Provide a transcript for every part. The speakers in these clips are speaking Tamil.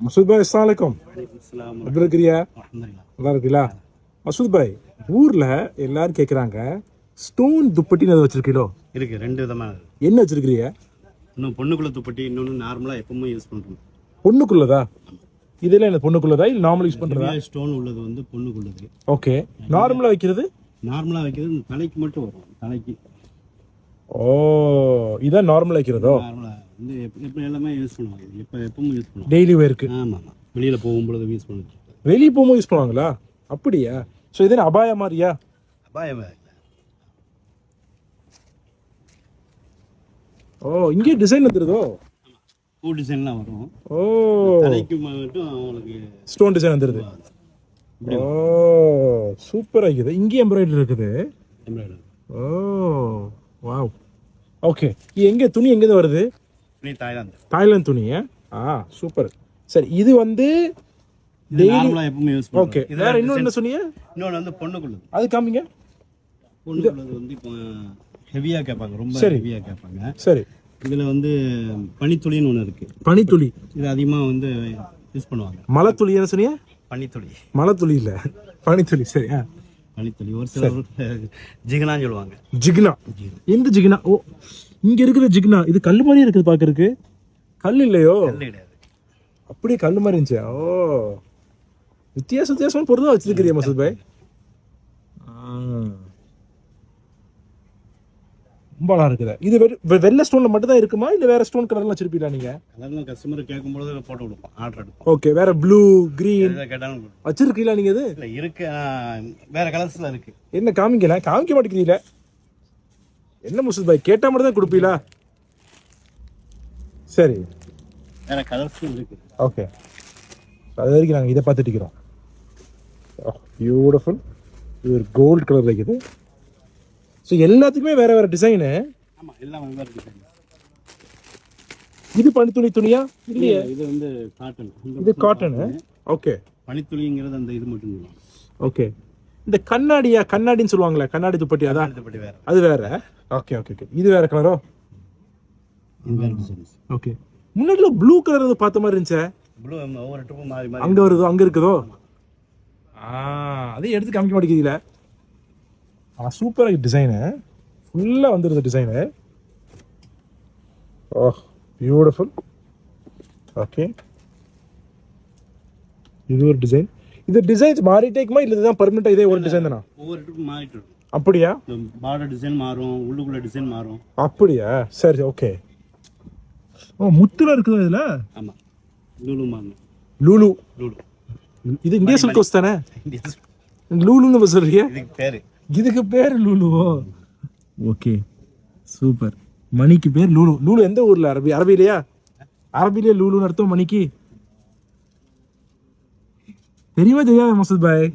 மசூத் பாய் அஸ்ஸலாமு அலைக்கும். எப்படி இருக்கிறியா? நல்லா இருக்கீங்களா? மசூத் பாய், ஊர்ல எல்லாரும் கேக்குறாங்க ஸ்டோன் துப்பட்டின்னு எதை வச்சிருக்கீங்களோ? இருக்கு, ரெண்டு விதமான. என்ன வச்சிருக்கிறீங்க? இன்னும் பொண்ணுக்குள்ள துப்பட்டி, இன்னொன்று நார்மலா எப்பவுமே யூஸ் பண்றோம். பொண்ணுக்குள்ளதா? இதெல்லாம் என்ன பொண்ணுக்குள்ளதா இல்ல நார்மல் யூஸ் பண்றதா? ஸ்டோன் உள்ளது வந்து பொண்ணுக்குள்ளது. ஓகே. நார்மலா வைக்கிறது? நார்மலா வைக்கிறது இந்த தலைக்கு மட்டும் வரும், தலைக்கு. ஓ, இதான் நார்மலா வைக்கிறதோ? நார்மலா வந்து எப்ப எல்லாமே யூஸ் பண்ணுவாங்க, எப்பவும் யூஸ் பண்ணுவாங்க. டெய்லி வேருக்கு? ஆமா ஆமா, வெளியில போகும்போது யூஸ் பண்ணுவாங்க. வெளியே போகும்போது யூஸ் பண்ணுவாங்களா? அப்படியா? ஸோ இது அபாய மாதிரியா? அபாயமே இல்லை. ஓ, இங்கே டிசைன் வந்துருதோ? பூ டிசைன்லாம் வரும். ஓ, தலைக்கு மட்டும் அவங்களுக்கு ஸ்டோன் டிசைன் வந்துருது. ஓ, சூப்பரா இருக்குது. இங்கே எம்ப்ராய்டரி இருக்குது. ஓ வாவ். ஓகே, எங்க துணி எங்க இருந்து வருது? துணி தாய்லாந்து. தாய்லாந்து துணியா? சூப்பர். சரி, இது வந்து நார்மலா எப்பவுமே யூஸ் பண்ணுவோம். ஓகே. வேற இன்னொன்னு என்ன சொன்னீங்க? இன்னொன்னு வந்து பொண்ணுக்குள்ளது. அது காமிங்க. பொண்ணுக்குள்ளது வந்து இப்போ ஹெவியா கேட்பாங்க, ரொம்ப ஹெவியா கேட்பாங்க. சரி. இதுல வந்து பனித்துளின்னு ஒன்று இருக்கு. பனித்துளி இது அதிகமா வந்து யூஸ் பண்ணுவாங்க. மலை துளி என்ன சொன்னீங்க? பனித்துளி. மலை துளி இல்ல, பனித்துளி. சரி. பனித்துளி. ஒரு சில ஜிகனான்னு சொல்லுவாங்க. ஜிகினா? எந்த ஜிகினா? ஓ, இங்க இருக்கிற ஜிகினா இது கல்லு மாதிரியே இருக்குது பாக்குறதுக்கு. கல் இல்லையோ? கிடையாது, அப்படியே கல்லு மாதிரி இருந்துச்சு. ஓ, வித்தியாசமான பொருள் வச்சிருக்கிறியா மசூத் பாய்? ரொம்ப நல்லா இருக்குது. இது வெள்ளை ஸ்டோன்ல மட்டும் தான் இருக்குமா இல்ல வேற ஸ்டோன் கலர்லாம் வச்சிருப்பீங்களா நீங்க? அதெல்லாம் கஸ்டமர் கேட்கும்போது போட்டு கொடுப்போம், ஆர்டர் எடுப்போம். ஓகே. வேற ப்ளூ, கிரீன் கேட்டாலும் வச்சிருக்கீங்களா நீங்க? இது இல்ல இருக்கு, வேற கலர்ஸ்ல இருக்கு. என்ன காமிக்க மாட்டேங்கிறீங்களா? என்ன மசூத் பாய், கேட்டா மட்டும் தான் கொடுப்பீங்களா? சரி, வேற கலர்ஸும் இருக்கு. ஓகே. அது வரைக்கும் நாங்கள் இதை பார்த்துட்டு இருக்கிறோம். பியூட்டிஃபுல். இது ஒரு கோல்டு கலர் இருக்குது. ஸோ எல்லாத்துக்குமே வேற வேற டிசைனு. ஆமா, எல்லாம் வெவ்வேறு டிசைன். இது பனித்துளி துணியா? இல்லையே, இது வந்து காட்டன். இது காட்டனு. ஓகே. பனித்துளிங்கிறது அந்த இது மட்டும் தான். ஓகே. இந்த கண்ணாடின்னு சொல்லுவாங்களே, கண்ணாடி துப்பட்டி, அதான் துப்பட்டி வேற. அது வேற. Okay okay okay. இது வேற கலரோ? இது வேற டிசைன்ஸ். ஓகே. முன்னாடில ப்ளூ கலர் வந்து பார்த்த மாதிரி இருந்துச்சே. ப்ளூ ஒவ்வொரு ட்ரிப்பும் மாறி மாறி அங்க வருதோ, அங்க இருக்குதோ? அதே எடுத்து காமிக்க மாட்டேங்குதுல. சூப்பரா டிசைனு, ஃபுல்லா வந்துருது டிசைனு. ஓ, பியூட்டிஃபுல். ஓகே. இது ஒரு டிசைன். இது டிசைன்ஸ் மாறிட்டே இருக்குமா இல்ல இதுதான் பெர்மனன்ட்டா இதே ஒரு டிசைன் தானா? ஒவ்வொரு ட்ரிப்பும் மாறிட்டு இருக்கும். அப்படியா? பார்டர் டிசைன் மாறும், உள்ளுக்குள்ள டிசைன் மாறும். அப்படியா? சரி, ஓகே. ஓ, முத்துல இருக்குது இதுல. ஆமா, லூலு மாங்க. லூலு. லூலு. இது இந்தியா சில்க் தானே? லூலுன்னு சொல்றீங்க? இதுக்கு பேரு. இதுக்கு பேர் லூலுவோ? Okay, super. மணிக்கு பேர் லூலு. லூலு எந்த ஊர்ல? அரபியிலையா? அரபியிலே லூலுன்னு அர்த்தம் மணிக்கு? தெரியுமா தெரியாத மசூத் பாய்?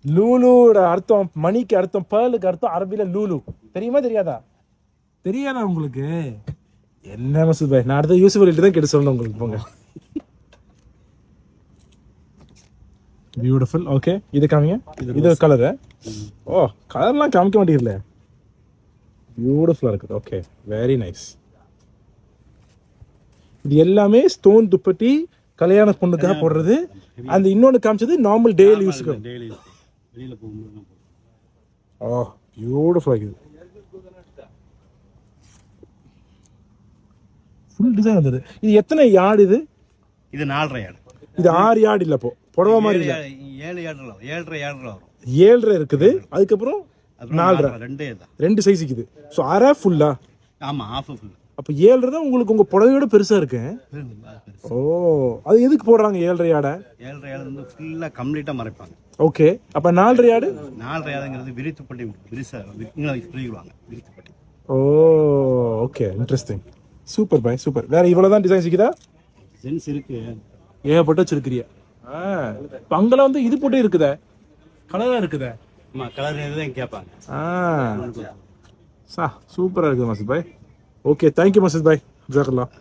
லூலுட அர்த்தம், மணிக்கு அர்த்தம், பேர்லுக்கு அர்த்தம் அரபியில லூலு. தெரியுமா தெரியாதா? தெரியாதா உங்களுக்கு? என்ன மசூத் பாய், நான் அடுத்த யூசுப் அலிட்டு தான் கேட்டு சொல்லணும் உங்களுக்கு. போங்க. பியூட்டிஃபுல். ஓகே, இது காமிங்க. இது கலரு. ஓ, கலர்லாம் காமிக்க மாட்டேங்கல. பியூட்டிஃபுல்லா இருக்குது. Okay, very nice. இது எல்லாமே ஸ்டோன் துப்பட்டி, கல்யாண பொண்ணுக்காக போடுறது. அந்த இன்னொன்னு காமிச்சது நார்மல் டெய்லி யூஸ்க்கு. வெளியில போகும்போது. ஓ, பியூட்டிஃபுல்லா இருக்குது. ஃபுல் டிசைன் வந்தது. இது எத்தனை யார்டு இது? இது 4.5 யார்டு. இது 6 யார்டு இல்ல, போ புடவை மாதிரி இல்ல. 7 யார்டுல 7.5 யார்டுல வரும். 7.5 இருக்குது. அதுக்கப்புறம் 4.5. ரெண்டு சைஸ் இருக்குது. சோ 6 ஃபுல்லா? ஆமா, ஆஃப் ஃபுல். அப்ப 7.5 தான் உங்களுக்கு உங்க புடவையோட பெருசா இருக்கு. ஓ, அது எதுக்கு போடுறாங்க 7.5 யார்ட? 7.5 யார்டு வந்து ஃபுல்லா கம்ப்ளீட்டா மறைப்பாங்க. ஓகே. அப்ப 4.5 யார்டு? 4.5 யார்டுங்கிறது விரித்துப்பட்டி, விரிக்குவாங்க விரித்துப்பட்டி. ஓ, ஓகே, இன்ட்ரஸ்டிங். சூப்பர் பாய், சூப்பர். வேற இவ்வளவுதான் டிசைன்ஸ் இருக்குதா? டிசைன்ஸ் இருக்கு, ஏகப்பட்ட வச்சிருக்கிறியா? அங்கெல்லாம் வந்து இது போட்டே இருக்குதே, கலரா இருக்குதே. ஆமா, கலர் இதுதான் கேட்பாங்க. சூப்பரா இருக்குது மசூத் பாய். ஓகே, தேங்க்யூ மசூத் பாய். ஜசாக்கல்லாஹ்.